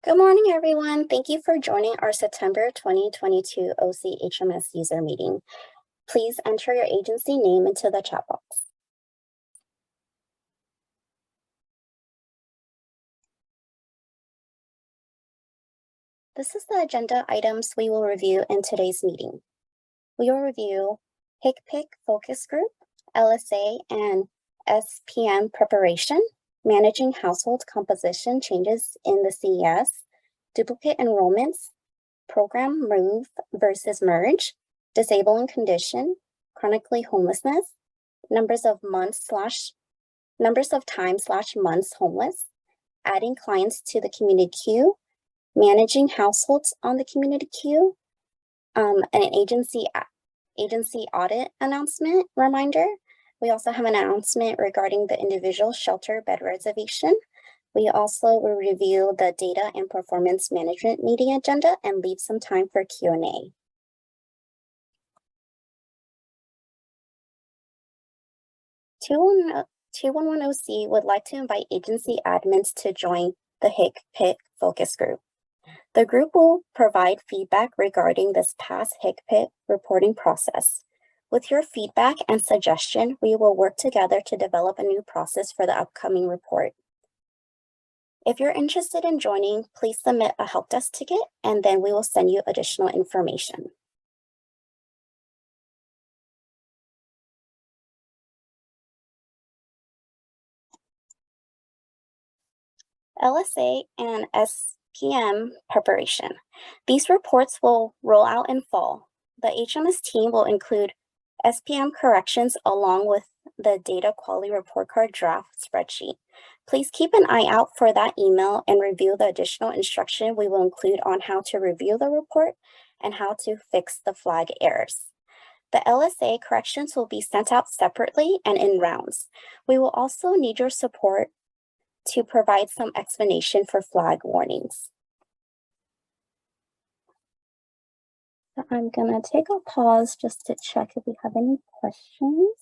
Good morning, everyone. Thank you for joining our September 2022 OC HMS user meeting. Please enter your agency name into the chat box. This is the agenda items we will review in today's meeting. We will review HCPC focus group, LSA and SPM preparation, managing household composition changes in the CES, duplicate enrollments, program move versus merge, disabling condition, chronically homelessness, numbers of times/months homeless, adding clients to the community queue, managing households on the community queue, an agency audit announcement reminder. We also have an announcement regarding the individual shelter bed reservation. We also will review the data and performance management meeting agenda and leave some time for Q&A. (211OC) would like to invite agency admins to join the HCPC focus group. The group will provide feedback regarding this past HCPC reporting process. With your feedback and suggestion, we will work together to develop a new process for the upcoming report. If you're interested in joining, please submit a help desk ticket and then we will send you additional information. LSA and SPM preparation. These reports will roll out in fall. The HMS team will include SPM corrections along with the data quality report card draft spreadsheet. Please keep an eye out for that email and review the additional instruction we will include on how to review the report and how to fix the flag errors. The LSA corrections will be sent out separately and in rounds. We will also need your support to provide some explanation for flag warnings. So I'm gonna take a pause just to check if we have any questions.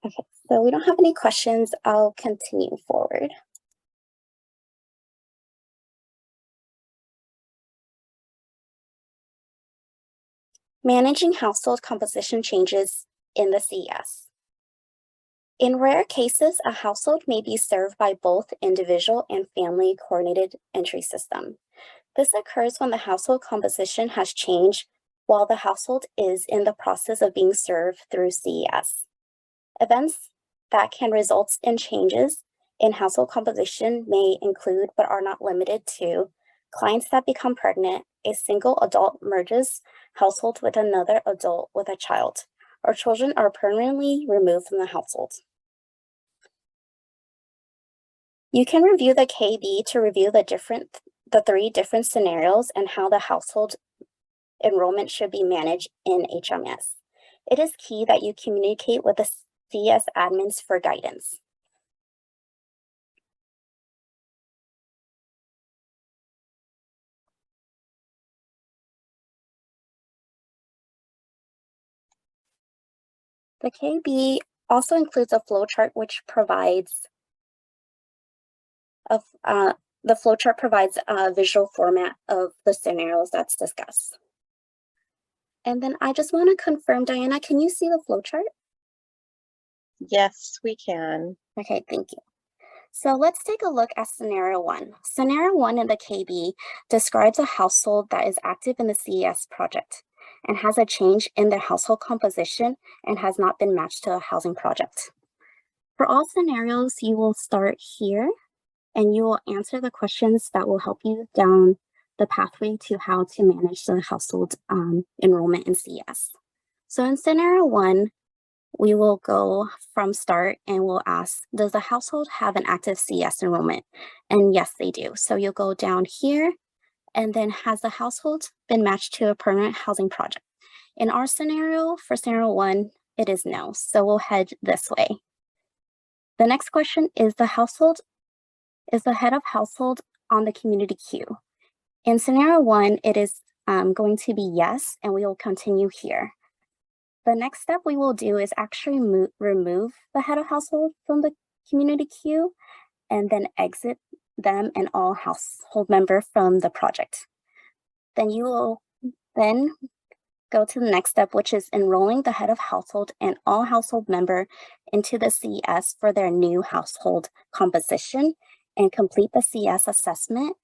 Okay, so we don't have any questions. I'll continue forward. Managing household composition changes in the CES. In rare cases, a household may be served by both individual and family coordinated entry system. This occurs when the household composition has changed while the household is in the process of being served through CES. Events that can result in changes in household composition may include, but are not limited to, clients that become pregnant, a single adult merges household with another adult with a child, or children are permanently removed from the household. You can review the KB to review the 3 different scenarios and how the household enrollment should be managed in HMIS. It is key that you communicate with the CS admins for guidance. The KB also includes a flowchart which provides a visual format of the scenarios that's discussed. And then I just want to confirm, Diana, can you see the flowchart? Yes, we can. Okay, thank you. So let's take a look at scenario 1. Scenario 1 in the KB describes a household that is active in the CES project and has a change in their household composition and has not been matched to a housing project. For all scenarios, you will start here and you will answer the questions that will help you down the pathway to how to manage the household enrollment in CES. So in scenario 1, we will go from start and we'll ask, does the household have an active CES enrollment? And yes, they do. So you'll go down here and then has the household been matched to a permanent housing project? In our scenario, for scenario 1, it is no. So we'll head this way. The next question is the head of household on the community queue? In scenario 1, it is going to be yes, and we will continue here. The next step we will do is actually remove the head of household from the community queue, and then exit them and all household member from the project. Then you will then go to the next step, which is enrolling the head of household and all household member into the CES for their new household composition and complete the CES assessment.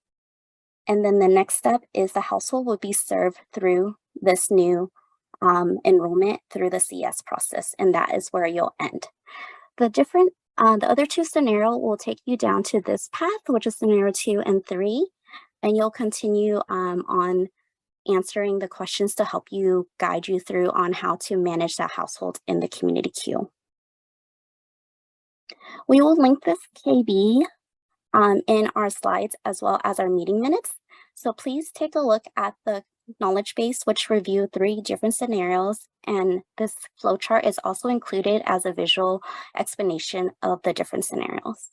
And then the next step is the household will be served through this new enrollment through the CES process, and that is where you'll end. The other two scenarios will take you down to this path, which is scenario 2 and 3, and you'll continue on answering the questions to help you guide you through on how to manage that household in the community queue. We will link this KB in our slides as well as our meeting minutes. So please take a look at the knowledge base, which review 3 different scenarios, and this flowchart is also included as a visual explanation of the different scenarios.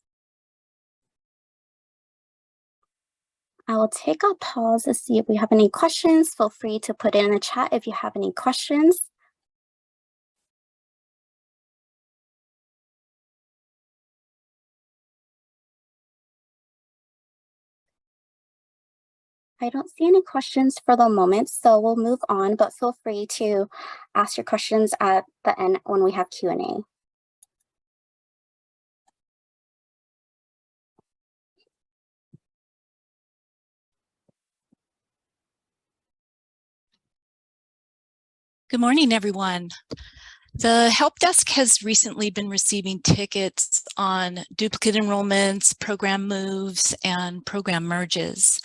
I will take a pause to see if we have any questions. Feel free to put it in the chat if you have any questions. I don't see any questions for the moment, so we'll move on, but feel free to ask your questions at the end when we have Q&A. Good morning, everyone. The help desk has recently been receiving tickets on duplicate enrollments, program moves, and program merges.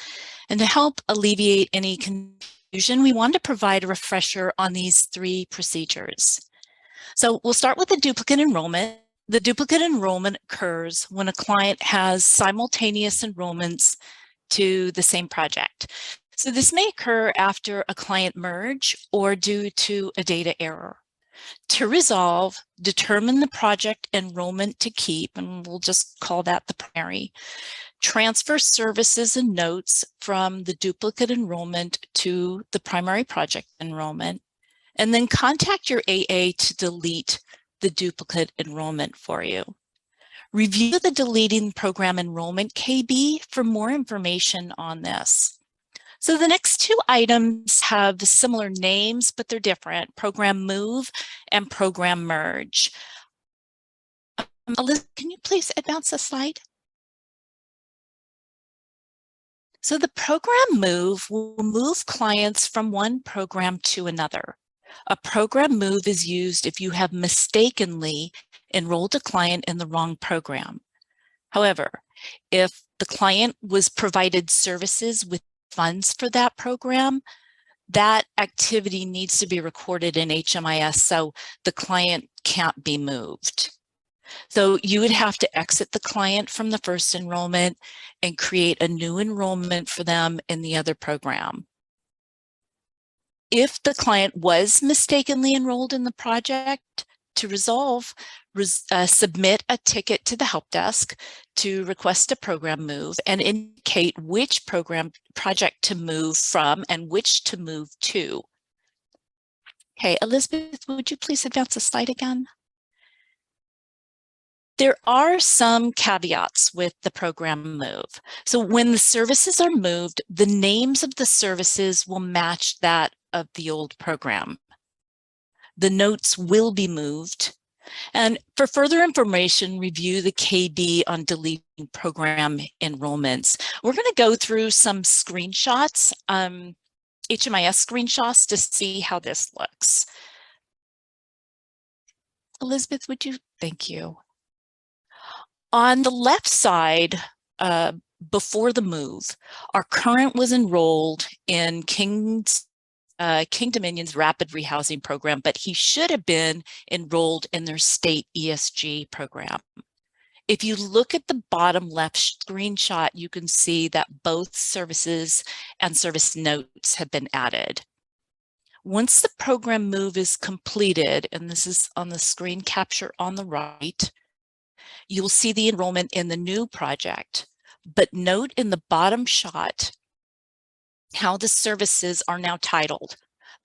And to help alleviate any confusion, we wanted to provide a refresher on these 3 procedures. So we'll start with the duplicate enrollment. The duplicate enrollment occurs when a client has simultaneous enrollments to the same project. So this may occur after a client merge or due to a data error. To resolve, determine the project enrollment to keep, and we'll just call that the primary. Transfer services and notes from the duplicate enrollment to the primary project enrollment, and then contact your AA to delete the duplicate enrollment for you. Review the deleting program enrollment KB for more information on this. So the next 2 items have similar names, but they're different: program move and program merge. Elizabeth, can you please advance the slide? So the program move will move clients from one program to another. A program move is used if you have mistakenly enrolled a client in the wrong program. However, if the client was provided services with funds for that program, that activity needs to be recorded in HMIS, so the client can't be moved. So you would have to exit the client from the first enrollment and create a new enrollment for them in the other program. If the client was mistakenly enrolled in the project, to resolve, submit a ticket to the help desk to request a program move and indicate which project to move from and which to move to. Okay, Elizabeth, would you please advance the slide again? There are some caveats with the program move. So when the services are moved, the names of the services will match that of the old program. The notes will be moved. And for further information, review the KB on deleting program enrollments. We're going to go through some screenshots, HMIS screenshots, to see how this looks. Elizabeth, would you? Thank you. On the left side, before the move, our current was enrolled in King Dominion's Rapid Rehousing Program, but he should have been enrolled in their state ESG program. If you look at the bottom left screenshot, you can see that both services and service notes have been added. Once the program move is completed, and this is on the screen capture on the right, you'll see the enrollment in the new project. But note in the bottom shot how the services are now titled.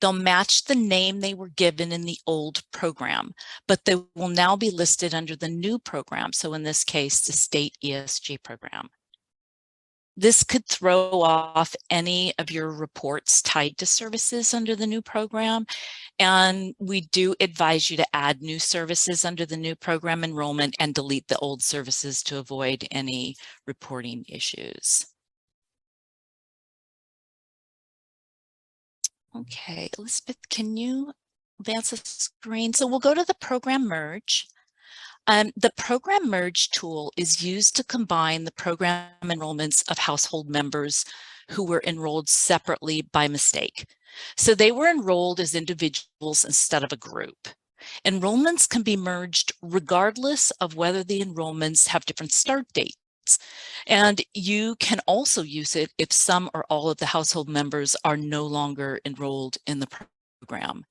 They'll match the name they were given in the old program, but they will now be listed under the new program. So in this case, the state ESG program. This could throw off any of your reports tied to services under the new program. And we do advise you to add new services under the new program enrollment and delete the old services to avoid any reporting issues. Okay, Elizabeth, can you advance the screen? So we'll go to the program merge. The program merge tool is used to combine the program enrollments of household members who were enrolled separately by mistake. So they were enrolled as individuals instead of a group. Enrollments can be merged regardless of whether the enrollments have different start dates. And you can also use it if some or all of the household members are no longer enrolled in the program.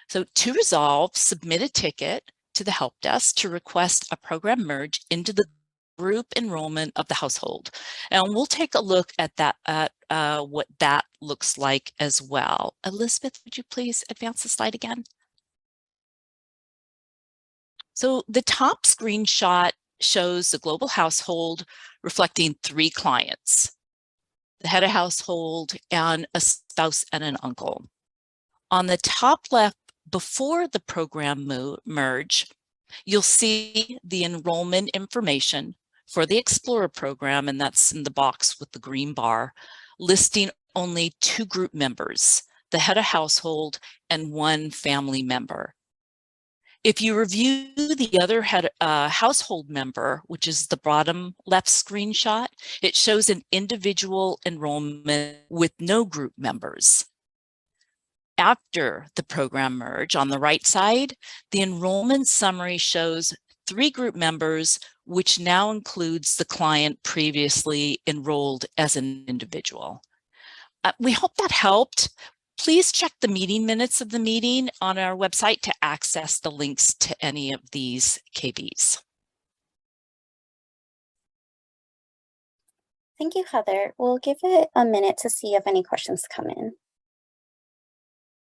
So to resolve, submit a ticket to the help desk to request a program merge into the group enrollment of the household. And we'll take a look at that, what that looks like as well. Elizabeth, would you please advance the slide again? So the top screenshot shows the global household reflecting 3 clients, the head of household and a spouse and an uncle. On the top left, before the program merge, you'll see the enrollment information for the Explorer program, and that's in the box with the green bar, listing only 2 group members, the head of household and 1 family member. If you review the other head household member, which is the bottom left screenshot, it shows an individual enrollment with no group members. After the program merge, on the right side, the enrollment summary shows 3 group members, which now includes the client previously enrolled as an individual. We hope that helped. Please check the meeting minutes of the meeting on our website to access the links to any of these KBs. Thank you, Heather. We'll give it a minute to see if any questions come in.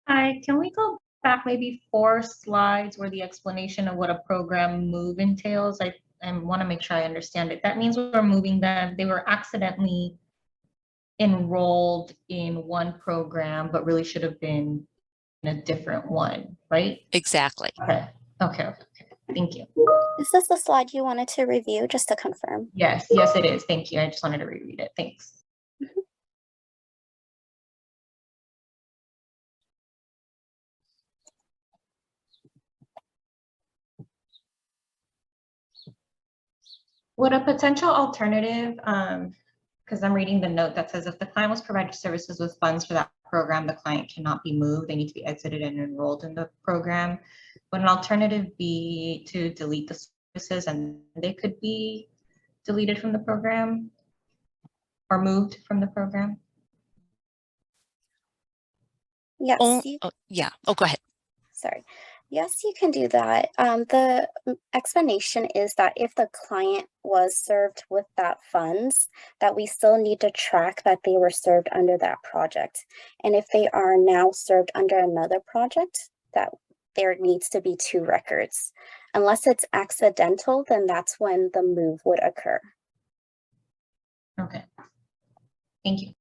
Hi, can we go back maybe 4 slides where the explanation of what a program move entails? I want to make sure I understand it. That means we're moving them. They were accidentally enrolled in one program, but really should have been in a different one, right? Exactly. Okay. Thank you. Is this the slide you wanted to review, just to confirm? Yes, it is. Thank you. I just wanted to reread it. Thanks. Would a potential alternative, because I'm reading the note that says if the client was provided services with funds for that program, the client cannot be moved. They need to be exited and enrolled in the program. Would an alternative be to delete the services and they could be deleted from the program or moved from the program? Yes. Go ahead. Sorry. Yes, you can do that. The explanation is that if the client was served with that funds, that we still need to track that they were served under that project. And if they are now served under another project, that there needs to be 2 records. Unless it's accidental, then that's when the move would occur. Okay. Thank you.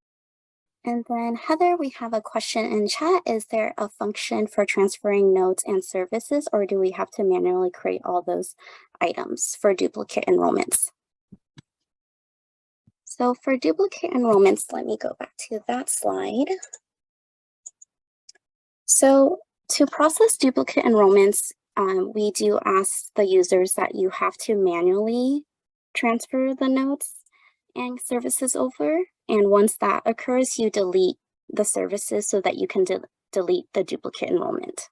And then Heather, we have a question in chat. Is there a function for transferring notes and services, or do we have to manually create all those items for duplicate enrollments? So for duplicate enrollments, let me go back to that slide. So to process duplicate enrollments, we do ask the users that you have to manually transfer the notes and services over. And once that occurs, you delete the services so that you can delete the duplicate enrollment.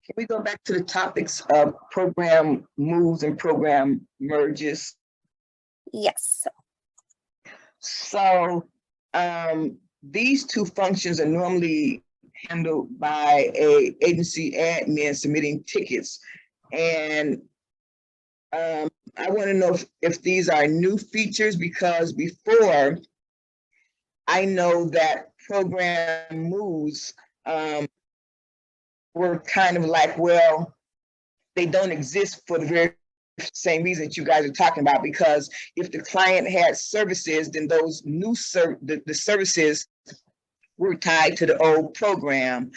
Can we go back to the topics of program moves and program merges? Yes. So these 2 functions are normally handled by a agency admin submitting tickets. And I want to know if these are new features, because before, I know that program moves were kind of like, well, they don't exist for the very same reason that you guys are talking about, because if the client had services, then those new the services were tied to the old program.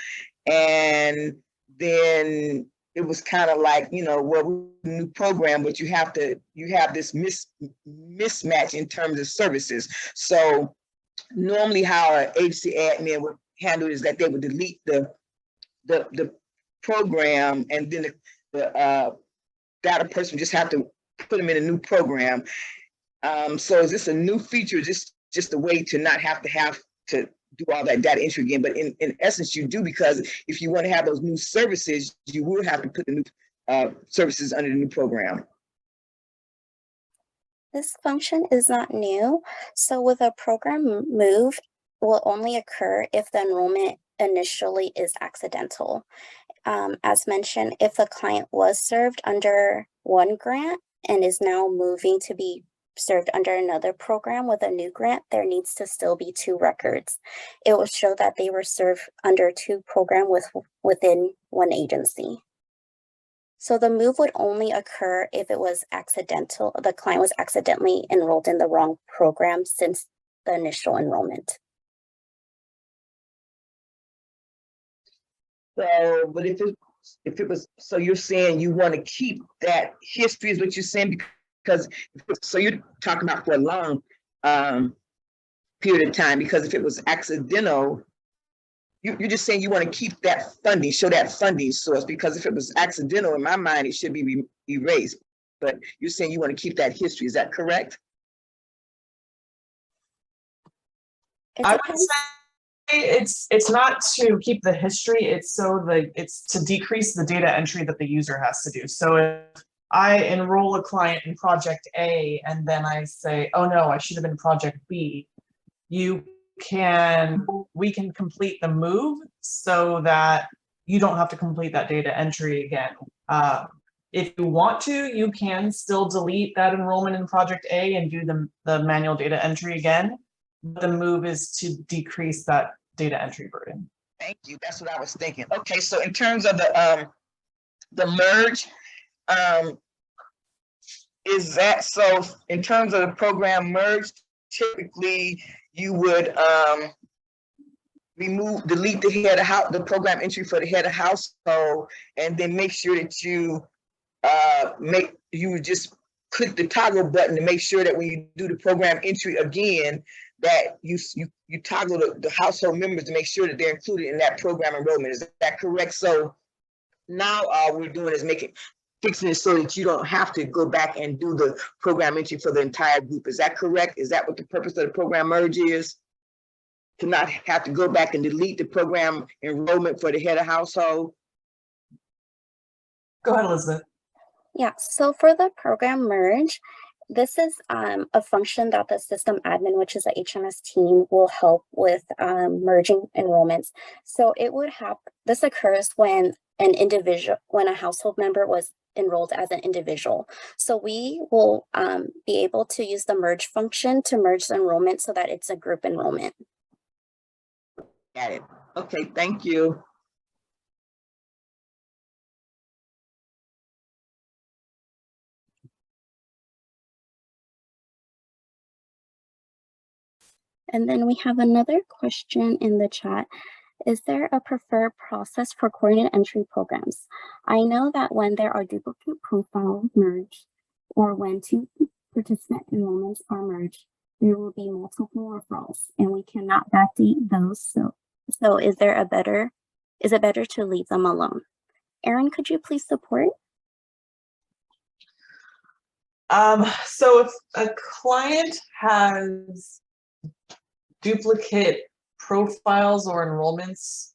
And then it was kind of like, you know, well, new program, but you have this mismatch in terms of services. So normally how an agency admin would handle it is that they would delete the program, and then the data person just have to put them in a new program. So is this a new feature, just a way to not have to do all that data entry again? But in essence, you do, because if you want to have those new services, you will have to put the new services under the new program. This function is not new. So with a program move, will only occur if the enrollment initially is accidental. As mentioned, if the client was served under one grant and is now moving to be served under another program with a new grant, there needs to still be two records. It will show that they were served under two programs within one agency. So the move would only occur if it was accidental, the client was accidentally enrolled in the wrong program since the initial enrollment. So, but if it was, so you're saying you want to keep that history, is what you're saying, because so you're talking about for a long period of time, because if it was accidental, you're just saying you want to keep that funding, show that funding source, because if it was accidental, in my mind, it should be erased. But you're saying you want to keep that history. Is that correct? It I would depends. say it's not to keep the history, it's to decrease the data entry that the user has to do. So if I enroll a client in project A and then I say, oh no, I should have been project B, we can complete the move so that you don't have to complete that data entry again. If you want to, you can still delete that enrollment in project A and do the manual data entry again. The move is to decrease that data entry burden. Thank you. That's what I was thinking. Okay, so in terms of the merge, is that so? In terms of the program merge, typically you would delete the head of house, the program entry for the head of household, and then make sure that you just click the toggle button to make sure that when you do the program entry again, that you toggle the household members to make sure that they're included in that program enrollment. Is that correct? So now all we're doing is fixing it so that you don't have to go back and do the program entry for the entire group. Is that correct? Is that what the purpose of the program merge is? To not have to go back and delete the program enrollment for the head of household? Go ahead, Elizabeth. Yeah, so for the program merge, this is a function that the system admin, which is the HMIS team, will help with merging enrollments. So this occurs when when a household member was enrolled as an individual. So we will be able to use the merge function to merge the enrollment so that it's a group enrollment. Got it. Okay, thank you. And then we have another question in the chat. Is there a preferred process for coordinated entry programs? I know that when there are duplicate profiles merged, or when two participant enrollments are merged, there will be multiple referrals, and we cannot backdate those. So is it better to leave them alone? Erin, could you please support? So if a client has duplicate profiles or enrollments,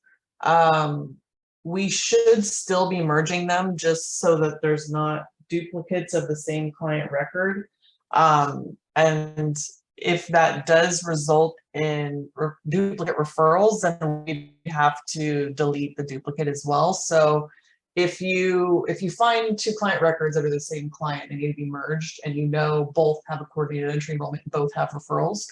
we should still be merging them just so that there's not duplicates of the same client record. And if that does result in duplicate referrals, then we have to delete the duplicate as well. So if you find two client records that are the same client and need to be merged, and you know both have a coordinated entry enrollment and both have referrals,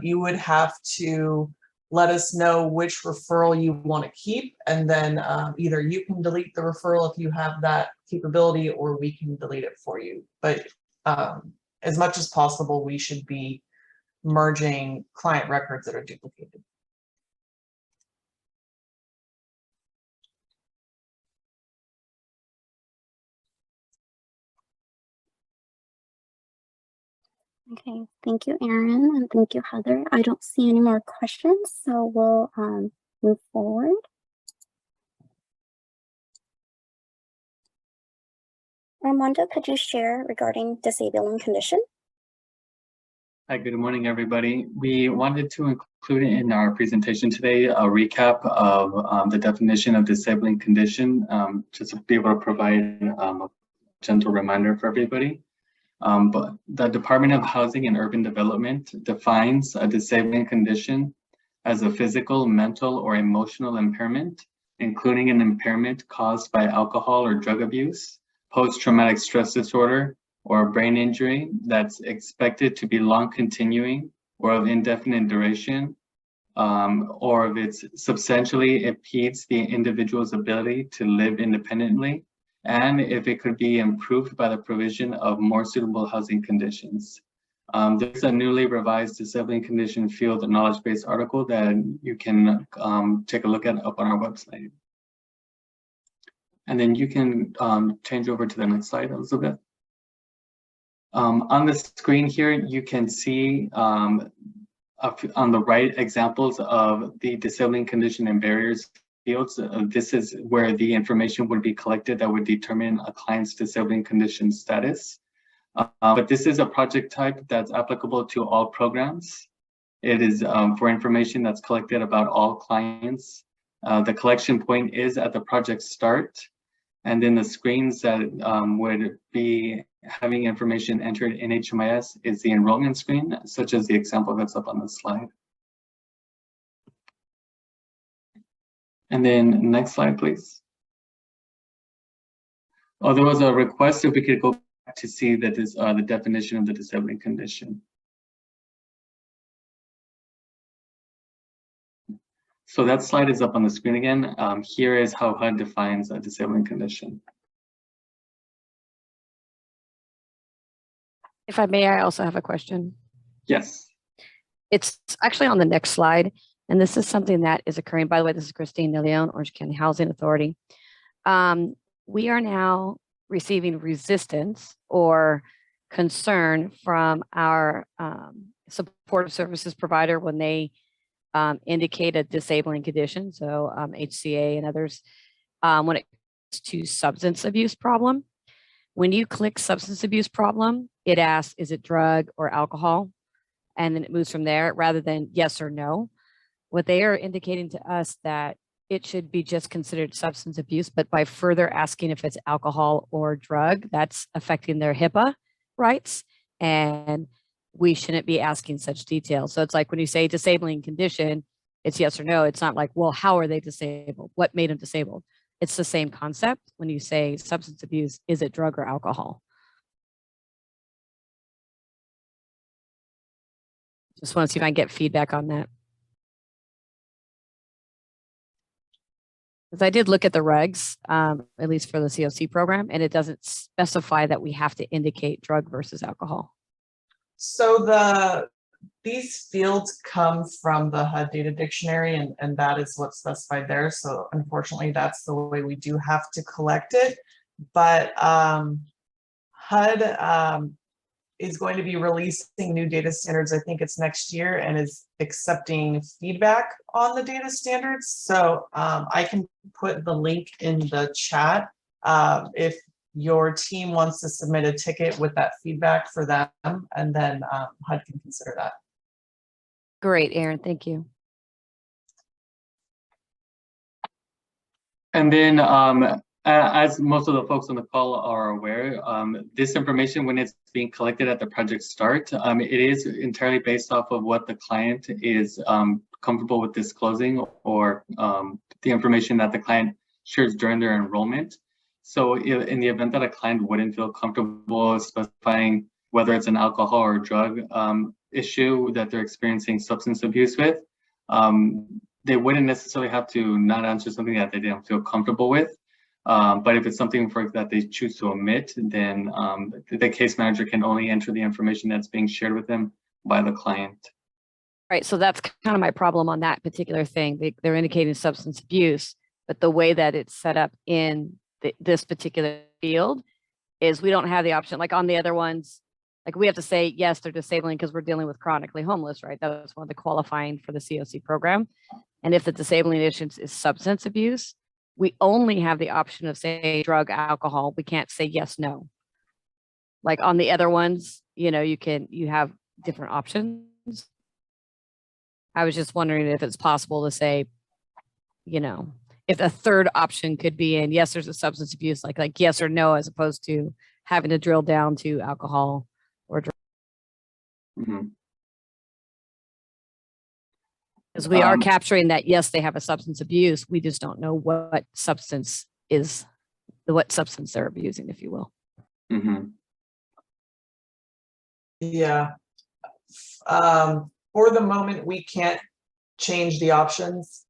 you would have to let us know which referral you want to keep, and then either you can delete the referral if you have that capability, or we can delete it for you. But as much as possible, we should be merging client records that are duplicated. Okay, thank you, Erin, and thank you, Heather. I don't see any more questions, so we'll move forward. Armando, could you share regarding disabling condition? Hi, good morning, everybody. We wanted to include in our presentation today a recap of the definition of disabling condition, just to be able to provide a gentle reminder for everybody. But the Department of Housing and Urban Development defines a disabling condition as a physical, mental, or emotional impairment, including an impairment caused by alcohol or drug abuse, post-traumatic stress disorder, or brain injury that's expected to be long continuing or of indefinite duration, or if it's substantially impedes the individual's ability to live independently, and if it could be improved by the provision of more suitable housing conditions. There's a newly revised disabling condition field knowledge-based article that you can take a look at up on our website. And then you can change over to the next slide, Elizabeth. On the screen here, you can see on the right examples of the disabling condition and barriers fields. This is where the information would be collected that would determine a client's disabling condition status. But this is a project type that's applicable to all programs. It is for information that's collected about all clients. The collection point is at the project start. And then the screens that would be having information entered in HMIS is the enrollment screen, such as the example that's up on the slide. And then next slide, please. Oh, there was a request if we could go back to see that is the definition of the disabling condition. So that slide is up on the screen again. Here is how HUD defines a disabling condition. If I may, I also have a question. Yes. It's actually on the next slide, and this is something that is occurring. By the way, this is Christine De Leon, Orange County Housing Authority. We are now receiving resistance or concern from our supportive services provider when they indicate a disabling condition, so HCA and others, when it comes to substance abuse problem. When you click substance abuse problem, it asks, is it drug or alcohol? And then it moves from there rather than yes or no. What they are indicating to us that it should be just considered substance abuse, but by further asking if it's alcohol or drug, that's affecting their HIPAA rights. And we shouldn't be asking such details. So it's like when you say disabling condition, it's yes or no. It's not like, well, how are they disabled? What made them disabled? It's the same concept. When you say substance abuse, is it drug or alcohol? Just want to see if I can get feedback on that. Because I did look at the regs, at least for the COC program, and it doesn't specify that we have to indicate drug versus alcohol. So these fields come from the HUD data dictionary, and that is what's specified there. So unfortunately, that's the way we do have to collect it. But HUD is going to be releasing new data standards. I think it's next year, and is accepting feedback on the data standards. So I can put the link in the chat if your team wants to submit a ticket with that feedback for them, and then HUD can consider that. Great, Erin, thank you. And then as most of the folks on the call are aware, this information, when it's being collected at the project start, it is entirely based off of what the client is comfortable with disclosing, or the information that the client expenditures during their enrollment. So in the event that a client wouldn't feel comfortable specifying whether it's an alcohol or drug issue that they're experiencing substance abuse with, they wouldn't necessarily have to not answer something that they didn't feel comfortable with. But if it's something that they choose to omit, then the case manager can only enter the information that's being shared with them by the client. Right, so that's kind of my problem on that particular thing. They're indicating substance abuse, but the way that it's set up in this particular field is we don't have the option, like on the other ones, like we have to say, yes, they're disabling because we're dealing with chronically homeless, right? That was one of the qualifying for the COC program. And if the disabling issue is substance abuse, we only have the option of saying drug, alcohol. We can't say yes, no. Like on the other ones, you know, you have different options. I was just wondering if it's possible to say, you know, if a third option could be in, yes, there's a substance abuse, like yes or no, as opposed to having to drill down to alcohol or drug. Because we are capturing that, yes, they have a substance abuse. We just don't know what substance they're abusing, if you will. Yeah. For the moment, we can't change the options.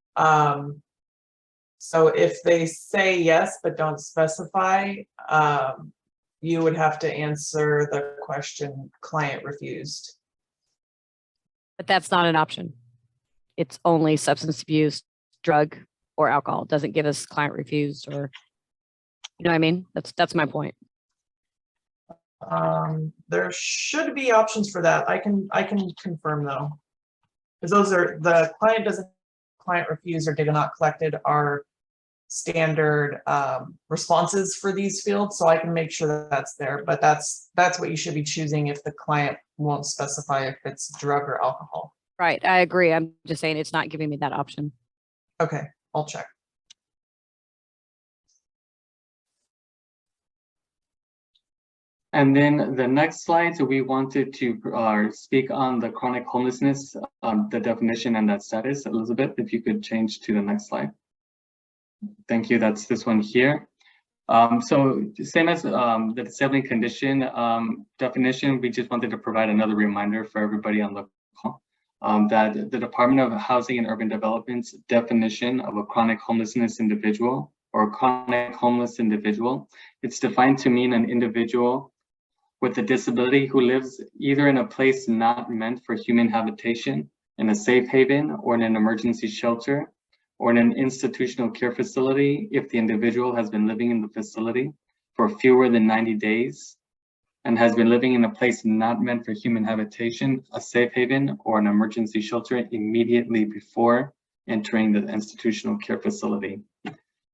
So if they say yes, but don't specify, you would have to answer the question client refused. But that's not an option. It's only substance abuse, drug, or alcohol. It doesn't give us client refused, or, you know what I mean? That's my point. There should be options for that. I can confirm though, because those are the client refused or data not collected are standard responses for these fields. So I can make sure that that's there, but that's what you should be choosing if the client won't specify if it's drug or alcohol. Right, I agree. I'm just saying it's not giving me that option. Okay, I'll check. And then the next slide, so we wanted to speak on the chronic homelessness, the definition and that status. Elizabeth, if you could change to the next slide. Thank you, that's this one here. So same as the disabling condition definition, we just wanted to provide another reminder for everybody on the call that the Department of Housing and Urban Development's definition of a chronic homelessness individual or chronic homeless individual, it's defined to mean an individual with a disability who lives either in a place not meant for human habitation, in a safe haven, or in an emergency shelter, or in an institutional care facility if the individual has been living in the facility for fewer than 90 days and has been living in a place not meant for human habitation, a safe haven, or an emergency shelter immediately before entering the institutional care facility.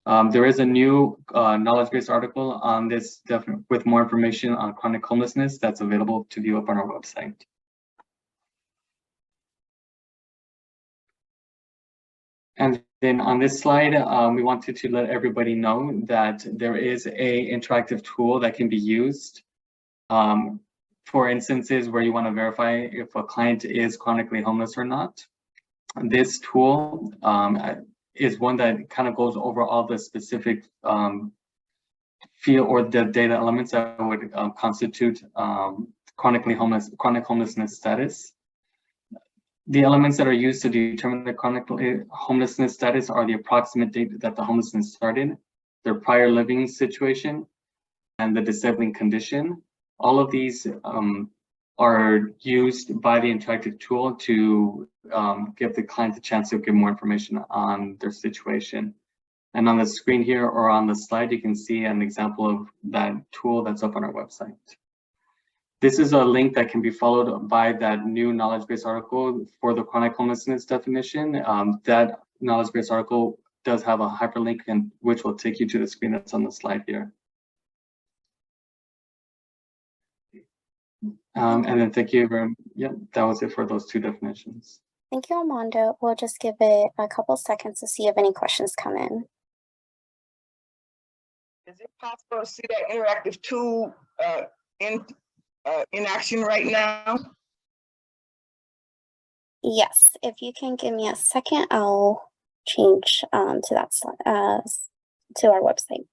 There is a new knowledge base article on this with more information on chronic homelessness that's available to view up on our website. And then on this slide, we wanted to let everybody know that there is an interactive tool that can be used for instances where you want to verify if a client is chronically homeless or not. This tool is one that kind of goes over all the specific field or the data elements that would constitute chronic homelessness status. The elements that are used to determine the chronic homelessness status are the approximate date that the homelessness started, their prior living situation, and the disabling condition. All of these are used by the interactive tool to give the client a chance to give more information on their situation. And on the screen here or on the slide, you can see an example of that tool that's up on our website. This is a link that can be followed by that new knowledge base article for the chronic homelessness definition. That knowledge base article does have a hyperlink which will take you to the screen that's on the slide here. And then thank you very much. Yep, that was it for those two definitions. Thank you, Armando. We'll just give it a couple seconds to see if any questions come in. Is it possible to see that interactive tool in action right now? Yes, if you can give me a second, I'll change to that slide, to our website.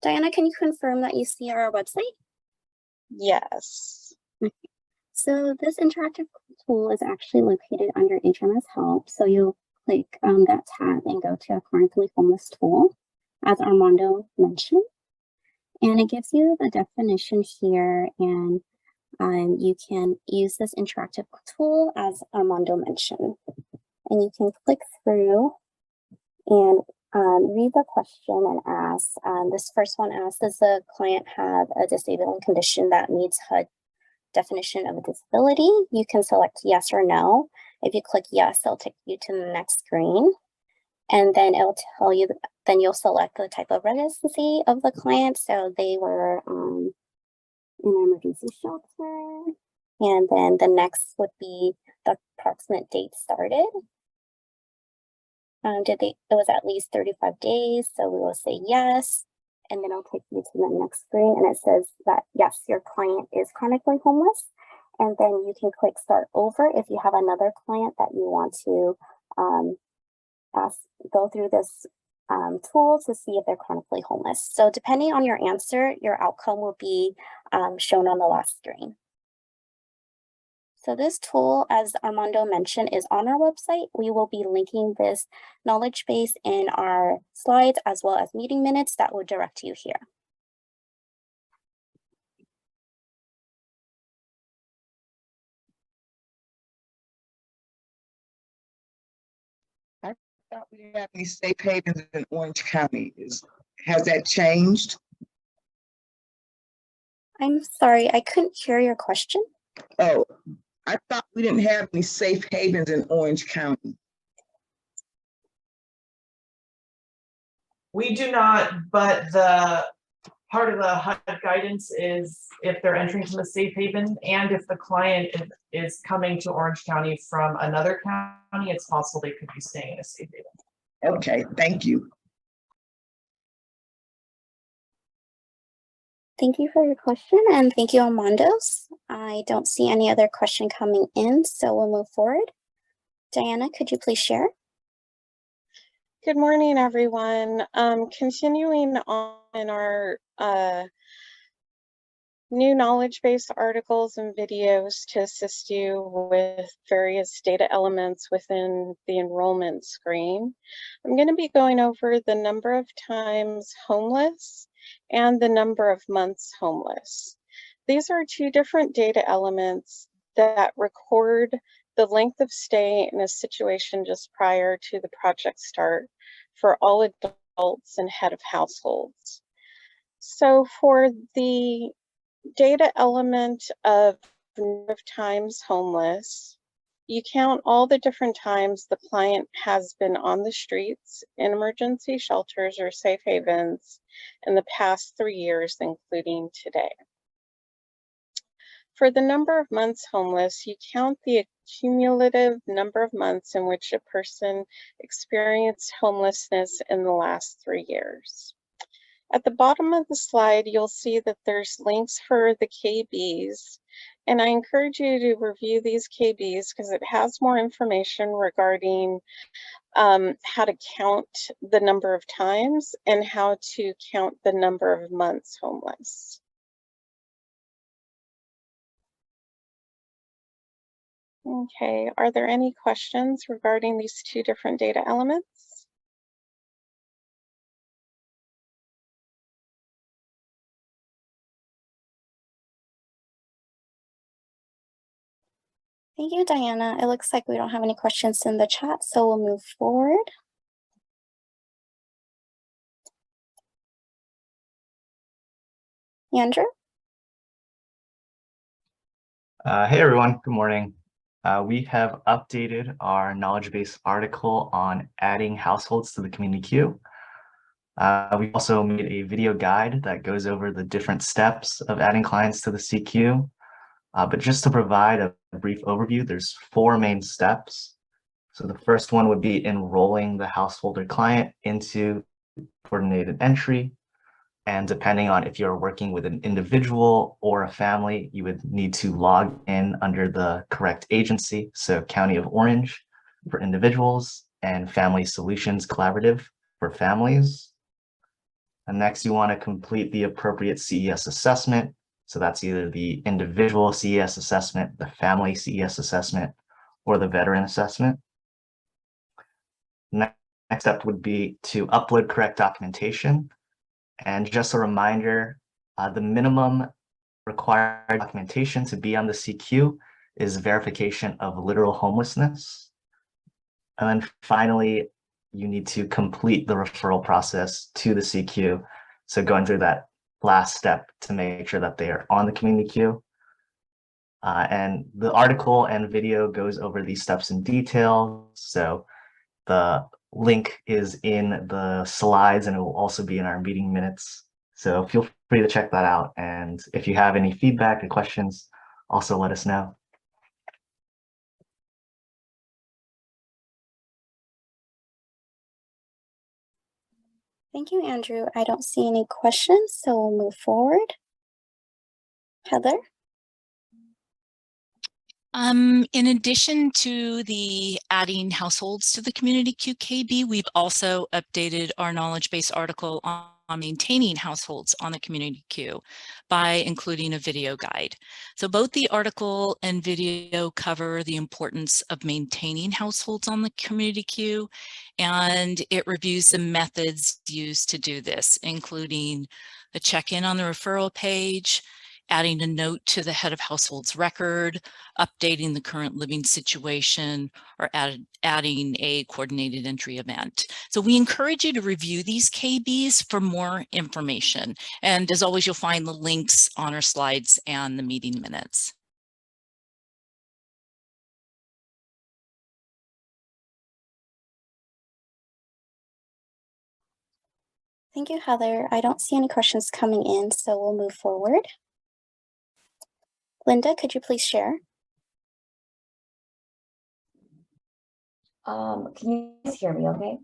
Diana, can you confirm that you see our website? Yes. So this interactive tool is actually located under HMIS Help. So you'll click that tab and go to a chronically homeless tool, as Armando mentioned. And it gives you the definition here, and you can use this interactive tool as Armando mentioned. And you can click through and read the question and ask. This first one asks, does the client have a disabling condition that meets HUD definition of a disability? You can select yes or no. If you click yes, it'll take you to the next screen. And then it'll tell you, then you'll select the type of residency of the client. So they were in an emergency shelter. And then the next would be the approximate date started. It was at least 35 days. So we will say yes. And then I'll take you to the next screen, and it says that yes, your client is chronically homeless. And then you can click start over if you have another client that you want to go through this tool to see if they're chronically homeless. So depending on your answer, your outcome will be shown on the last screen. So this tool, as Armando mentioned, is on our website. We will be linking this knowledge base in our slides as well as meeting minutes that will direct you here. I thought we didn't have any safe havens in Orange County. Has that changed? I'm sorry, I couldn't hear your question. Oh, I thought we didn't have any safe havens in Orange County. We do not, but the part of the HUD guidance is if they're entering from a safe haven and if the client is coming to Orange County from another county, it's possible they could be staying in a safe haven. Okay, thank you. Thank you for your question, and thank you, Armando's. I don't see any other question coming in, so we'll move forward. Diana, could you please share? Good morning, everyone. Continuing on in our new knowledge base articles and videos to assist you with various data elements within the enrollment screen. I'm going to be going over the number of times homeless and the number of months homeless. These are two different data elements that record the length of stay in a situation just prior to the project start for all adults and head of households. So for the data element of number of times homeless, you count all the different times the client has been on the streets in emergency shelters or safe havens in the past 3 years, including today. For the number of months homeless, you count the cumulative number of months in which a person experienced homelessness in the last 3 years. At the bottom of the slide, you'll see that there's links for the KBs, and I encourage you to review these KBs because it has more information regarding how to count the number of times and how to count the number of months homeless. Okay, are there any questions regarding these two different data elements? Thank you, Diana. It looks like we don't have any questions in the chat, so we'll move forward. Andrew? Hey everyone, good morning. We have updated our knowledge base article on adding households to the community queue. We also made a video guide that goes over the different steps of adding clients to the CQ. But just to provide a brief overview, there's 4 main steps. So the first one would be enrolling the household or client into coordinated entry. And depending on if you're working with an individual or a family, you would need to log in under the correct agency. So County of Orange for individuals and Family Solutions Collaborative for families. And next, you want to complete the appropriate CES assessment. So that's either the individual CES assessment, the family CES assessment, or the veteran assessment. Next step would be to upload correct documentation. And just a reminder, the minimum required documentation to be on the CQ is verification of literal homelessness. And then finally, you need to complete the referral process to the CQ. So going through that last step to make sure that they are on the community queue. And the article and video goes over these steps in detail. So the link is in the slides and it will also be in our meeting minutes. So feel free to check that out. And if you have any feedback or questions, also let us know. Thank you, Andrew. I don't see any questions, so we'll move forward. Heather? In addition to the adding households to the community QKB, we've also updated our knowledge base article on maintaining households on the community queue by including a video guide. So both the article and video cover the importance of maintaining households on the community queue, and it reviews the methods used to do this, including a check-in on the referral page, adding a note to the head of household's record, updating the current living situation, or adding a coordinated entry event. So we encourage you to review these KBs for more information. And as always, you'll find the links on our slides and the meeting minutes. Thank you, Heather. I don't see any questions coming in, so we'll move forward. Linda, could you please share? Can you guys hear me okay?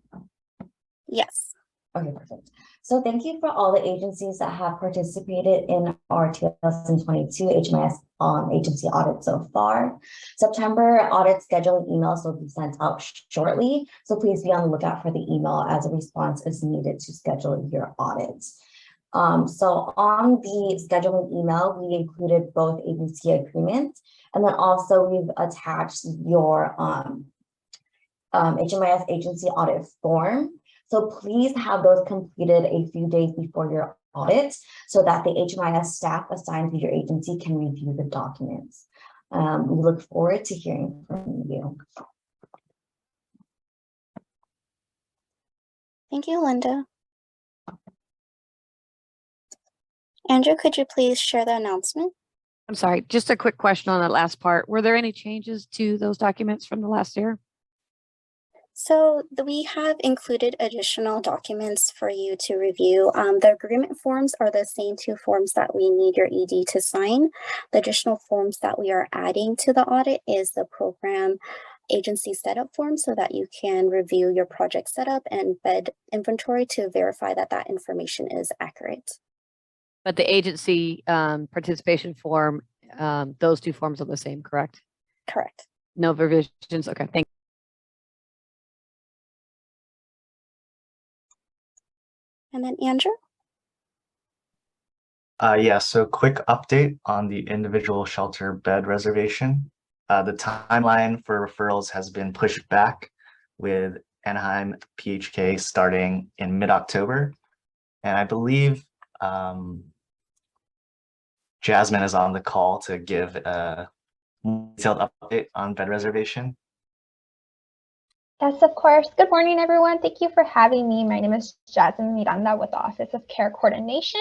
Yes. Okay, perfect. So thank you for all the agencies that have participated in our 2022 HMIS agency audit so far. September audit scheduling emails will be sent out shortly. So please be on the lookout for the email as a response is needed to schedule your audits. So on the scheduling email, we included both agency agreements, and then also we've attached your HMIS agency audit form. So please have those completed a few days before your audit so that the HMIS staff assigned to your agency can review the documents. We look forward to hearing from you. Thank you, Linda. Andrew, could you please share the announcement? I'm sorry, just a quick question on that last part. Were there any changes to those documents from the last year? So we have included additional documents for you to review. The agreement forms are the same two forms that we need your ED to sign. The additional forms that we are adding to the audit is the program agency setup form so that you can review your project setup and bed inventory to verify that that information is accurate. But the agency participation form, those two forms are the same, correct? Correct. No revisions. Okay, thank you. And then Andrew? Yeah, so quick update on the individual shelter bed reservation. The timeline for referrals has been pushed back with Anaheim PHK starting in mid-October. And I believe Jasmine is on the call to give a detailed update on bed reservation. Yes, of course. Good morning, everyone. Thank you for having me. My name is Jasmine Miranda with the Office of Care Coordination.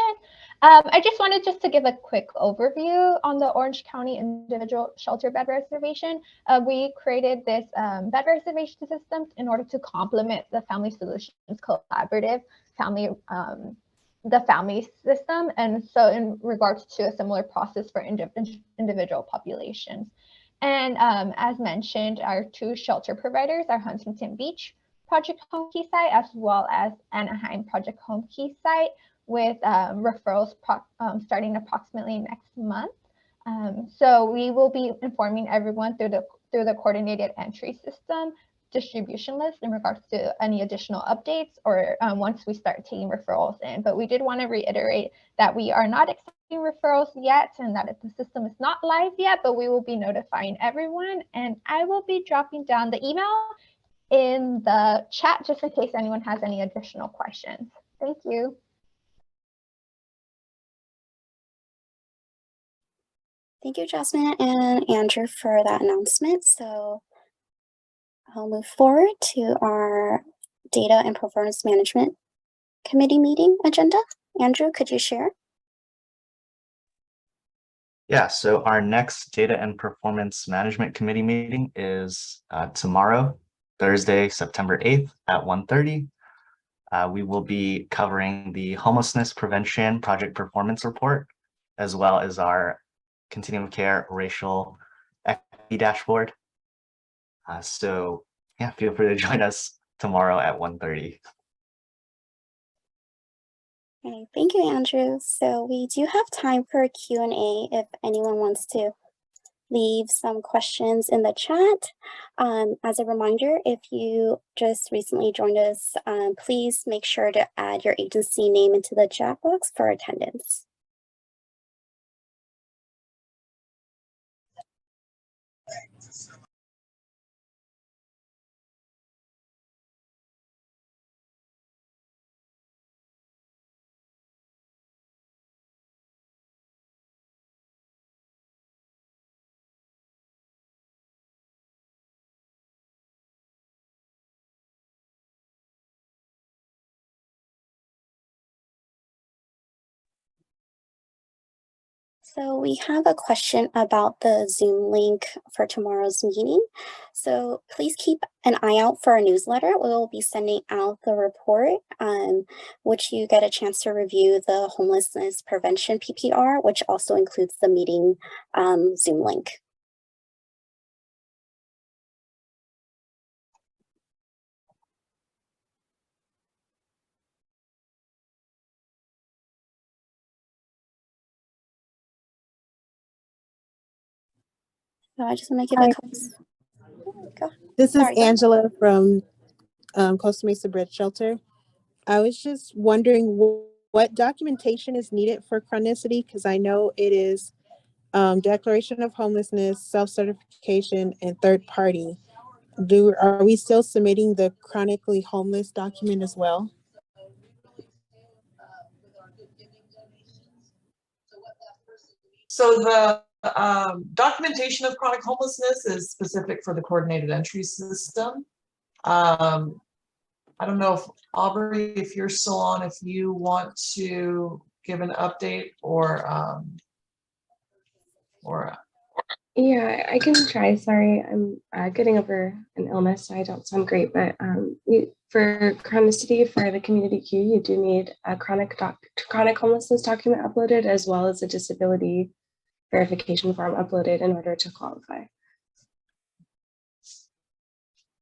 I just wanted to give a quick overview on the Orange County Individual Shelter Bed Reservation. We created this bed reservation system in order to complement the Family Solutions Collaborative the family system, and so in regards to a similar process for individual populations. And as mentioned, our two shelter providers are Huntington Beach Project Home Key site as well as Anaheim Project Home Key site, with referrals starting approximately next month. So we will be informing everyone through the coordinated entry system distribution list in regards to any additional updates or once we start taking referrals in. But we did want to reiterate that we are not accepting referrals yet and that the system is not live yet, but we will be notifying everyone. And I will be dropping down the email in the chat just in case anyone has any additional questions. Thank you. Thank you, Jasmine and Andrew, for that announcement. So I'll move forward to our Data and Performance Management Committee meeting agenda. Andrew, could you share? Yeah, so our next Data and Performance Management Committee meeting is tomorrow, Thursday, September 8th at 1:30. We will be covering the Homelessness Prevention Project Performance Report, as well as our Continuum of Care Racial Equity Dashboard. So yeah, feel free to join us tomorrow at 1:30. Okay, thank you, Andrew. So we do have time for a Q&A if anyone wants to leave some questions in the chat. As a reminder, if you just recently joined us, please make sure to add your agency name into the chat box for attendance. So we have a question about the Zoom link for tomorrow's meeting. So please keep an eye out for our newsletter. We'll be sending out the report, which you get a chance to review the homelessness prevention PPR, which also includes the meeting Zoom link. So I just want to give a couple. This is Sorry, Angela from Costa Mesa Bridge Shelter. I was just wondering what documentation is needed for chronicity, because I know it is declaration of homelessness, self-certification, and third party. Are we still submitting the chronically homeless document as well? So the documentation of chronic homelessness is specific for the coordinated entry system. I don't know if Aubrey, if you're still on, if you want to give an update or yeah, I can try. Sorry, I'm getting over an illness, so I don't sound great. But for chronicity for the community queue, you do need a chronic homelessness document uploaded, as well as a disability verification form uploaded in order to qualify.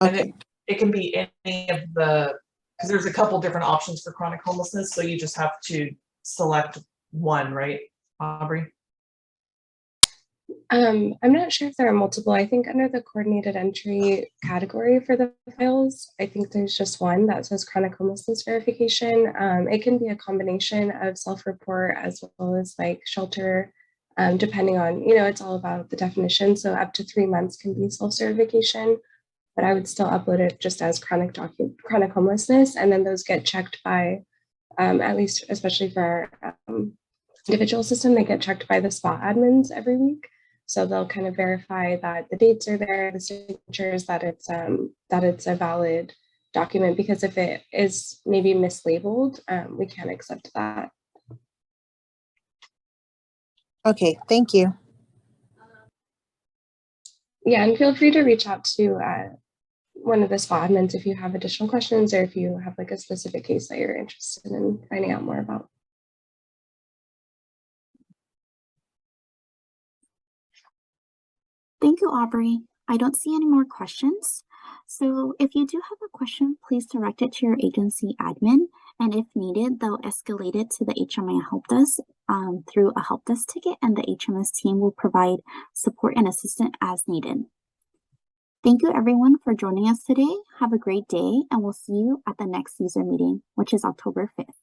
Okay. And it can be any of the, because there's a couple different options for chronic homelessness, so you just have to select one, right, Aubrey? I'm not sure if there are multiple. I think under the coordinated entry category for the files, I think there's just one that says chronic homelessness verification. It can be a combination of self-report as well as like shelter, depending on, it's all about the definition. So up to 3 months can be self-certification, but I would still upload it just as chronic homelessness. And then those get checked by, at least, especially for our individual system, they get checked by the spot admins every week. So they'll kind of verify that the dates are there, the signatures, that it's a valid document, because if it is maybe mislabeled, we can't accept that. Okay, thank you. Yeah, and feel free to reach out to one of the spot admins if you have additional questions or if you have like a specific case that you're interested in finding out more about. Thank you, Aubrey. I don't see any more questions. So if you do have a question, please direct it to your agency admin, and if needed, they'll escalate it to the HMIS help desk through a help desk ticket, and the HMIS team will provide support and assistance as needed. Thank you everyone for joining us today. Have a great day, and we'll see you at the next user meeting, which is October 5th.